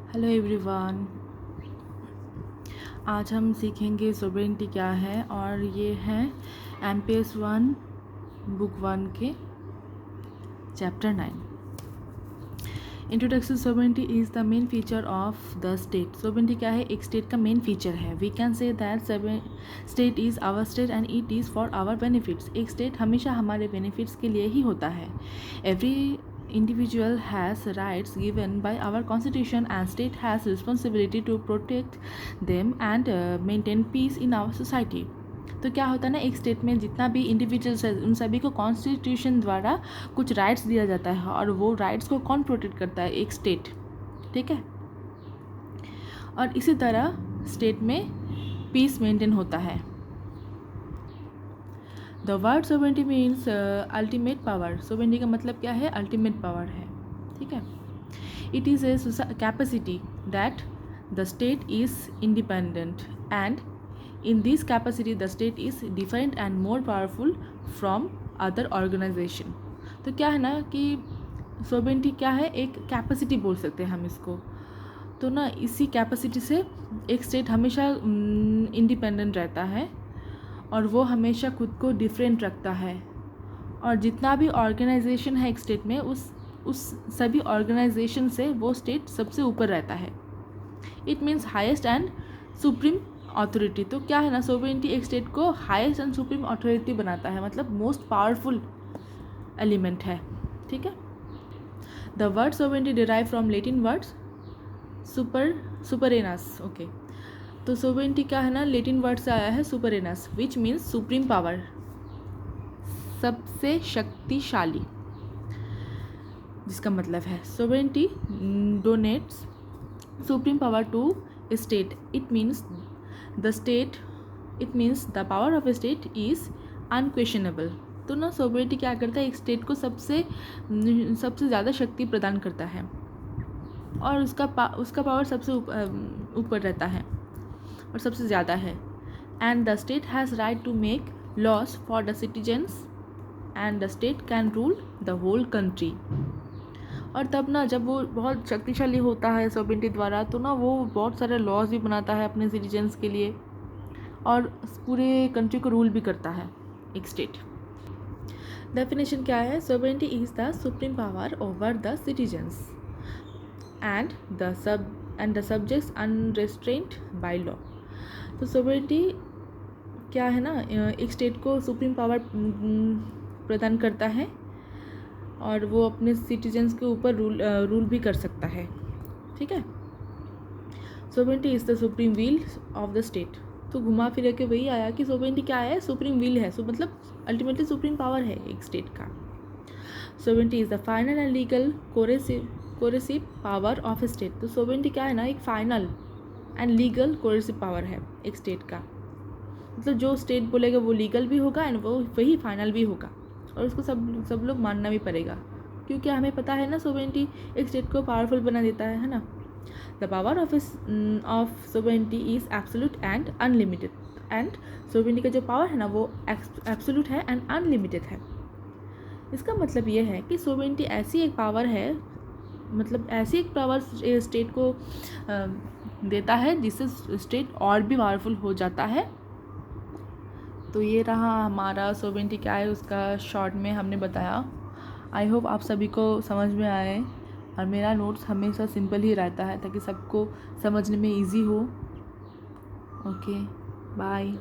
Hello everyone, आज हम सीखेंगे सोवरेनिटी क्या है और ये है MPS 1 बुक 1 के chapter 9। Introduction sovereignty is the main feature of the state. Sovereignty क्या है? एक स्टेट का मेन फीचर है। We can say that state is our state and it is for our benefits. एक स्टेट हमेशा हमारे benefits के लिए ही होता है। Every individual has rights given by our constitution and state has responsibility to protect them and maintain peace in our society। तो क्या होता है ना, एक स्टेट में जितना भी इंडिविजुअल्स है उन सभी को कॉन्स्टिट्यूशन द्वारा कुछ राइट्स दिया जाता है और वो राइट्स को कौन प्रोटेक्ट करता है? एक स्टेट। ठीक है। और इसी तरह स्टेट में पीस मेंटेन होता है। The word sovereignty means ultimate power. Sovereignty का मतलब क्या है? अल्टीमेट पावर है। ठीक है। It is a capacity that the state is independent and in this capacity the state is different and more powerful from other organisation. तो क्या है ना कि सोवरेनिटी क्या है? एक कैपेसिटी बोल सकते हैं हम इसको। तो ना इसी कैपेसिटी से एक स्टेट हमेशा इंडिपेंडेंट रहता है और वो हमेशा खुद को डिफरेंट रखता है और जितना भी ऑर्गेनाइजेशन है एक स्टेट में उस सभी ऑर्गेनाइजेशन से वो स्टेट सबसे ऊपर रहता है। It means highest and supreme authority. तो क्या है ना, सोवरेनिटी एक स्टेट को हाईएस्ट एंड सुप्रीम अथॉरिटी बनाता है, मतलब मोस्ट पावरफुल एलिमेंट है। ठीक है। The word sovereignty derive from Latin words superanus. Okay, तो सोवरेनिटी क्या है ना, लैटिन वर्ड से आया है superanus, which means supreme power, सबसे शक्तिशाली, जिसका मतलब है sovereignty denotes supreme power to state. It means the power of a state is unquestionable. तो ना सोवरेनिटी क्या करता है? एक स्टेट को सबसे ज़्यादा शक्ति प्रदान करता है और उसका पावर सबसे ऊपर रहता है और सबसे ज़्यादा है। And the state has right to make laws for the citizens and the state can rule the whole country. और तब ना जब वो बहुत शक्तिशाली होता है सोवरेनिटी द्वारा, तो ना वो बहुत सारे लॉज भी बनाता है अपने सिटीजन्स के लिए और पूरे कंट्री को रूल भी करता है एक स्टेट। डेफिनेशन क्या है? Sovereignty is the supreme power over the citizens and the subjects unrestrained by law. तो सोवरेनिटी क्या है ना, एक स्टेट को सुप्रीम पावर प्रदान करता है और वो अपने सिटीजन्स के ऊपर रूल भी कर सकता है। ठीक है। Sovereignty is the supreme will of the state. तो घुमा फिर के वही आया कि सोवरेनिटी क्या है? सुप्रीम विल है। मतलब अल्टीमेटली सुप्रीम पावर है एक स्टेट का। Sovereignty is the final and legal coercive power of state. तो सोवरेनिटी क्या है ना, एक final and legal coercive power है एक स्टेट का। मतलब जो स्टेट बोलेगा वो लीगल भी होगा एंड वो वही फाइनल भी होगा और उसको सब लोग मानना भी पड़ेगा, क्योंकि हमें पता है ना सोवरेनिटी एक स्टेट को पावरफुल बना देता है ना। The power of sovereignty is absolute and unlimited. And sovereignty का जो पावर है ना वो एब्सोल्यूट है एंड अनलिमिटेड है। इसका मतलब ये है कि सोवरेनिटी ऐसी एक पावर है, मतलब ऐसी एक पावर स्टेट को देता है जिससे स्टेट और भी पावरफुल हो जाता है। तो ये रहा हमारा सोवरेनिटी क्या है उसका शॉर्ट में हमने बताया। आई होप आप सभी को समझ में आए और मेरा नोट्स हमेशा सिंपल ही रहता है ताकि सबको समझने में इजी हो। Okay, bye.